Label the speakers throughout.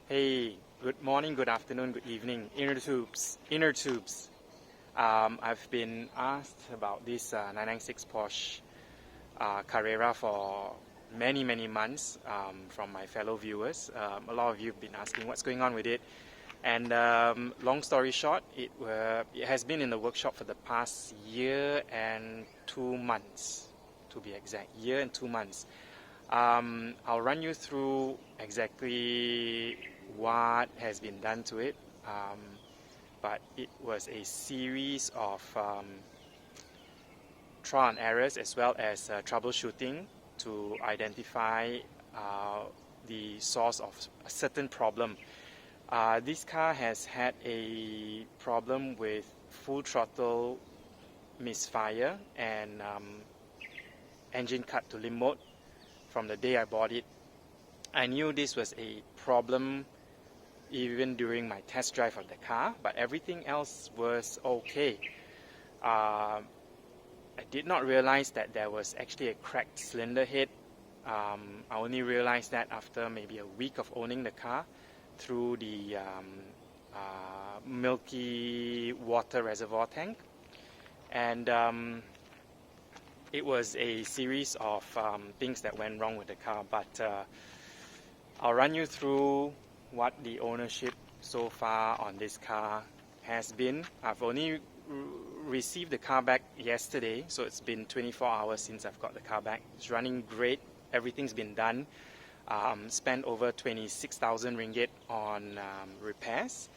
Speaker 1: Hey, good morning, good afternoon, good evening, inner tubes. I've been asked about this 996 Porsche Carrera for many months from my fellow viewers. A lot of you have been asking what's going on with it. And long story short, it has been in the workshop for the past year and 2 months, to be exact, year and 2 months. I'll run you through exactly what has been done to it, but it was a series of trial and errors as well as troubleshooting to identify the source of a certain problem. This car has had a problem with full throttle misfire and engine cut to limb mode from the day I bought it. I knew this was a problem even during my test drive of the car, but everything else was okay. I did not realize that there was actually a cracked cylinder head. I only realized that after maybe a week of owning the car through the milky water reservoir tank. And it was a series of things that went wrong with the car, but I'll run you through what the ownership so far on this car has been. I've only received the car back yesterday, so it's been 24 hours since I've got the car back. It's running great, everything's been done. Spent over 26,000 ringgit on repairs,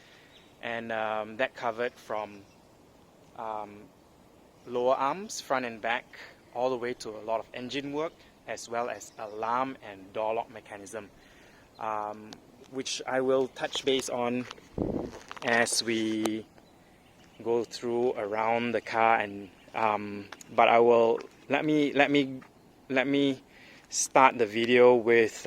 Speaker 1: and that covered from lower arms, front and back, all the way to a lot of engine work, as well as alarm and door lock mechanism, which I will touch base on as we go through around the car. And but I will let me start the video with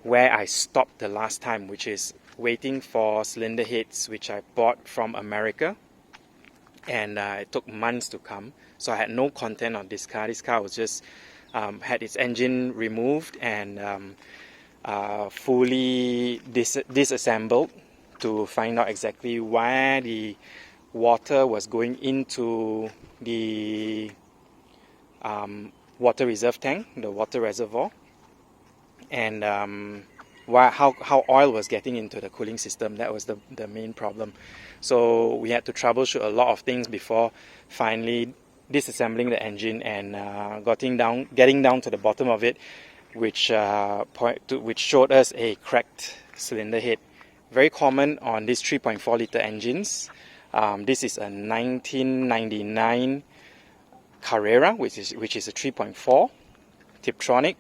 Speaker 1: where I stopped the last time, which is waiting for cylinder heads, which I bought from America, and it took months to come. So I had no content on this car. This car was just had its engine removed and fully disassembled to find out exactly where the water was going into the water reserve tank, the water reservoir, and how oil was getting into the cooling system. That was the main problem. So we had to troubleshoot a lot of things before finally disassembling the engine and getting down to the bottom of it, which showed us a cracked cylinder head. Very common on these 3.4 liter engines. This is a 1999 Carrera, which is a 3.4 Tiptronic,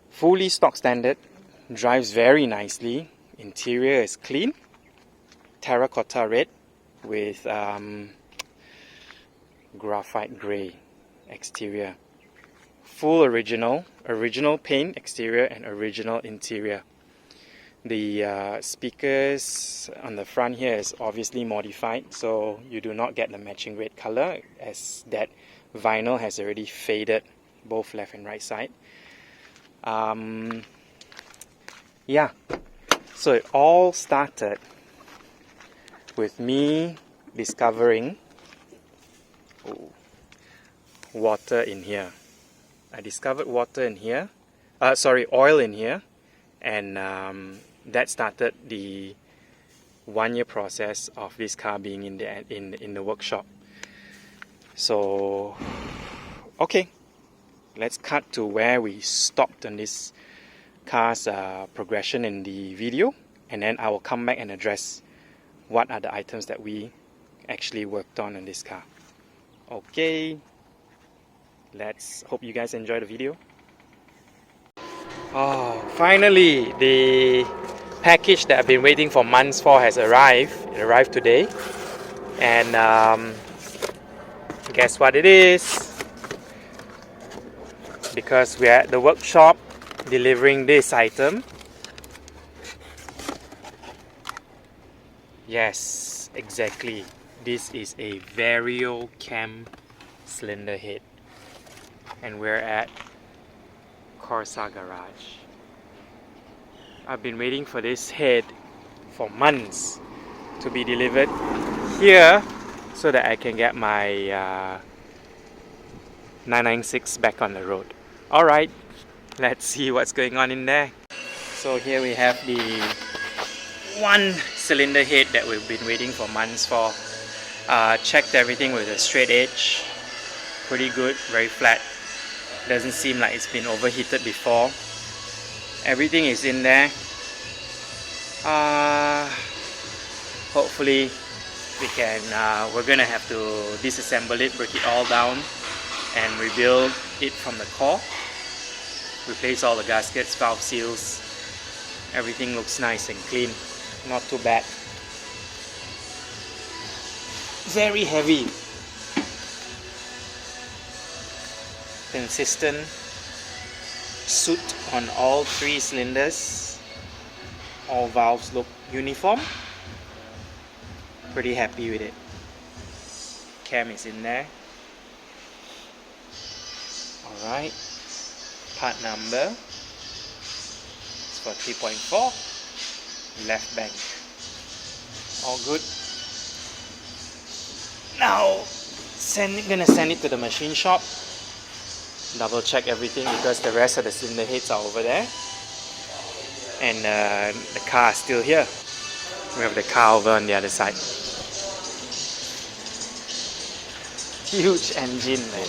Speaker 1: fully stock standard, drives very nicely. Interior is clean, terracotta red with graphite grey exterior. Full original paint exterior and original interior. The speakers on the front here is obviously modified, so you do not get the matching red color, as that vinyl has already faded both left and right side. Yeah, so it all started with me discovering water in here. I discovered water in here, oil in here, and that started the 1-year process of this car being in the workshop. So, okay, let's cut to where we stopped on this car's progression in the video, and then I will come back and address what are the items that we actually worked on this car. Okay, let's hope you guys enjoy the video. Oh, finally, the package that I've been waiting for months for has arrived. It arrived today, and guess what it is? Because we're at the workshop delivering this item. Yes, exactly. This is a Vario cam cylinder head, and we're at Corsa Garage. I've been waiting for this head for months to be delivered here so that I can get my 996 back on the road. Alright, let's see what's going on in there. So here we have the one cylinder head that we've been waiting for months for. Checked everything with a straight edge. Pretty good, very flat. Doesn't seem like it's been overheated before. Everything is in there. Hopefully we can, we're gonna have to disassemble it, break it all down and rebuild it from the core. Replace all the gaskets, valve seals. Everything looks nice and clean. Not too bad. Very heavy. Consistent soot on all 3 cylinders. All valves look uniform. Pretty happy with it. Cam is in there. Alright. Part number is for 3.4. Left bank. All good. Now, gonna send it to the machine shop. Double check everything because the rest of the cylinder heads are over there. And the car is still here. We have the car over on the other side. Huge engine, man.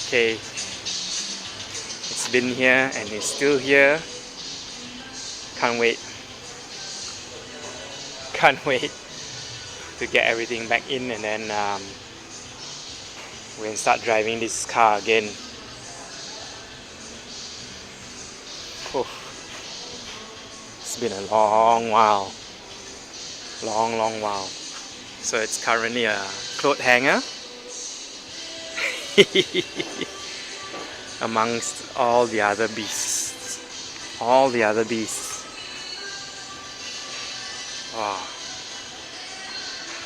Speaker 1: Okay. It's been here and it's still here. Can't wait. Can't wait to get everything back in, and then we can start driving this car again. Oh, it's been a long while. Long while. So it's currently a cloth hanger amongst all the other beasts. All the other beasts. Wow.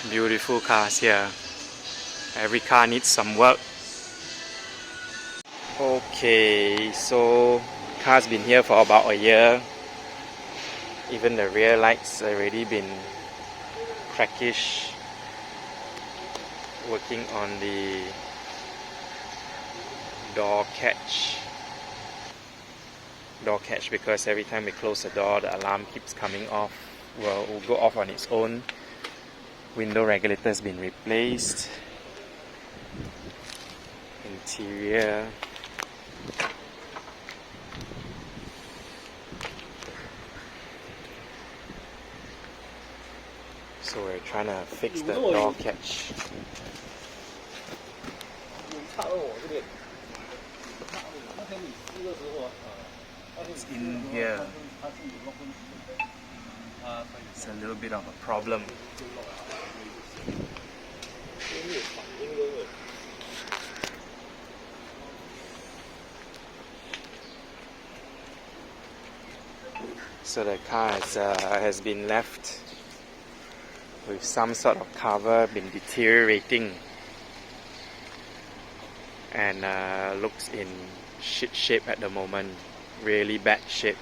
Speaker 1: Beautiful cars here. Every car needs some work. Okay, so car's been here for about a year. Even the rear lights already been crackish. Working on the door catch. Because every time we close the door, the alarm keeps coming off. Well, it will go off on its own. Window regulator has been replaced. Interior. So we're trying to fix the door catch. It's in here. It's a little bit of a problem. So the car has been left with some sort of cover, been deteriorating, and looks in shit shape at the moment. Really bad shape.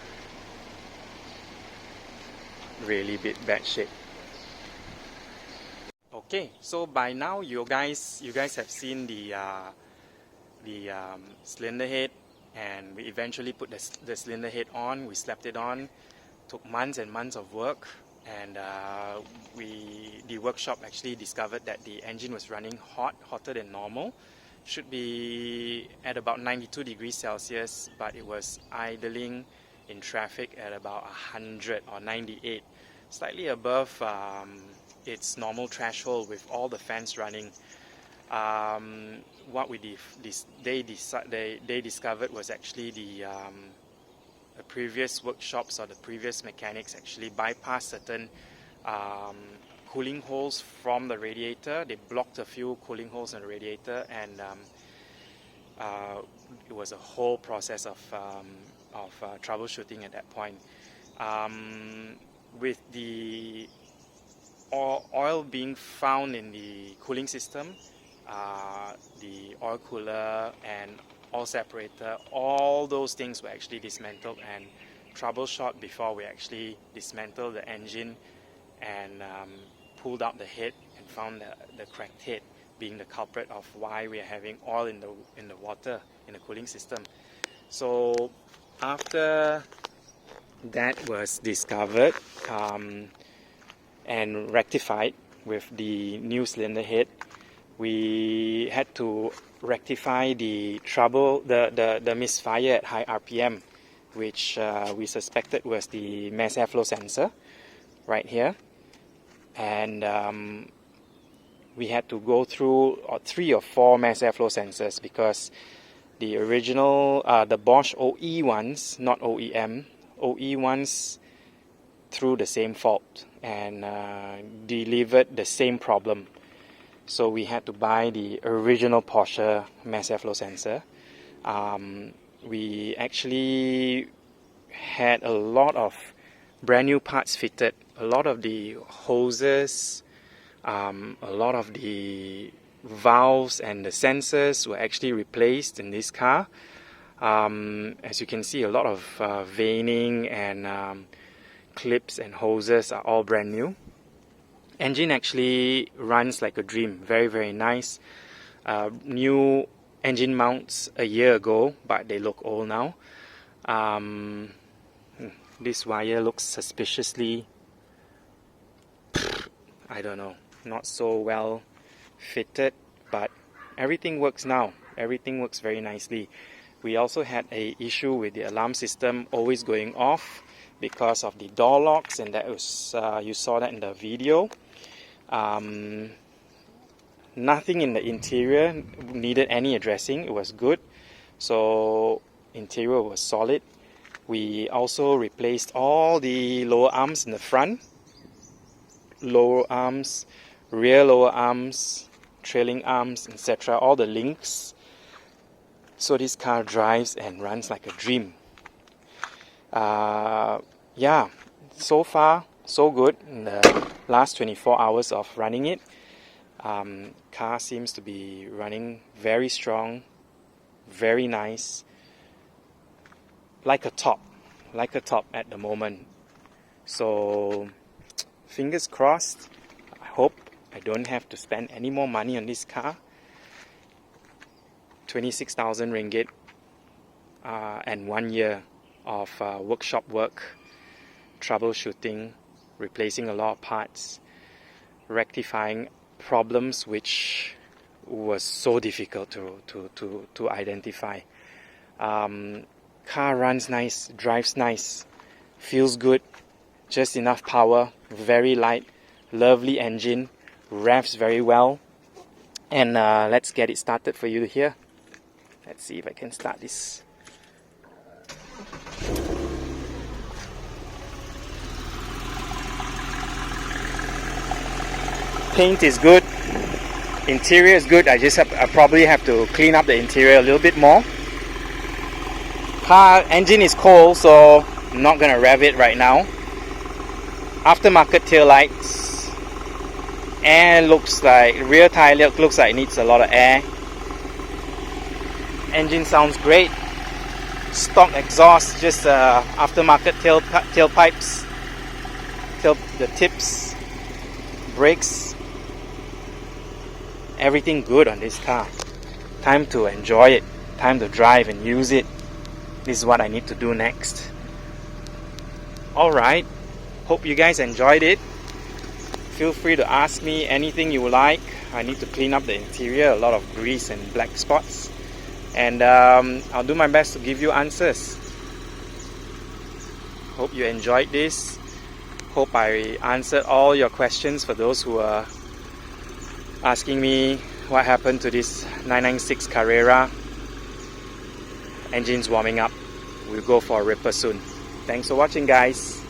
Speaker 1: Really bad shape. Okay, so by now you guys have seen the cylinder head, and we eventually put the cylinder head on. We slapped it on. Took months and months of work, and the workshop actually discovered that the engine was running hotter than normal. Should be at about 92 degrees Celsius, but it was idling in traffic at about 100 or 98, slightly above its normal threshold with all the fans running. What they discovered was actually the previous workshops or the previous mechanics actually bypassed certain cooling holes from the radiator. They blocked a few cooling holes in the radiator, and it was a whole process of troubleshooting at that point. With the oil being found in the cooling system, the oil cooler and oil separator, all those things were actually dismantled and troubleshot before we actually dismantled the engine and pulled out the head and found the cracked head being the culprit of why we are having oil in the water in the cooling system. So after that was discovered and rectified with the new cylinder head, we had to rectify the trouble, the misfire at high RPM, which we suspected was the mass airflow sensor right here. And we had to go through 3 or 4 mass airflow sensors because the original, the Bosch OE ones, not OEM, OE ones threw the same fault and delivered the same problem. So we had to buy the original Porsche mass airflow sensor. We actually had a lot of brand new parts fitted. A lot of the hoses, a lot of the valves and the sensors were actually replaced in this car. As you can see, a lot of veining and clips and hoses are all brand new. Engine actually runs like a dream, very, very nice. New engine mounts a year ago, but they look old now. This wire looks suspiciously, I don't know, not so well fitted, but everything works now. Everything works very nicely. We also had an issue with the alarm system always going off because of the door locks, and that was you saw that in the video. Nothing in the interior needed any addressing. It was good. So interior was solid. We also replaced all the lower arms in the front, lower arms, rear lower arms, trailing arms, etc. All the links. So this car drives and runs like a dream. Yeah, so far so good in the last 24 hours of running it. Car seems to be running very strong, very nice, like a top at the moment. So fingers crossed. I hope I don't have to spend any more money on this car. 26,000 ringgit and 1 year of workshop work, troubleshooting, replacing a lot of parts, rectifying problems which was so difficult to identify. Car runs nice, drives nice, feels good, just enough power, very light, lovely engine, revs very well. And let's get it started for you here. Let's see if I can start this. Paint is good, interior is good. I probably have to clean up the interior a little bit more. Car engine is cold, so I'm not gonna rev it right now. Aftermarket tail lights, and looks like rear tire looks like it needs a lot of air. Engine sounds great. Stock exhaust, just aftermarket tailpipes, the tips, brakes. Everything good on this car. Time to enjoy it. Time to drive and use it. This is what I need to do next. Alright, hope you guys enjoyed it. Feel free to ask me anything you like. I need to clean up the interior, a lot of grease and black spots. And I'll do my best to give you answers. Hope you enjoyed this. Hope I answered all your questions for those who are asking me what happened to this 996 Carrera. Engine's warming up. We'll go for a ripper soon. Thanks for watching, guys.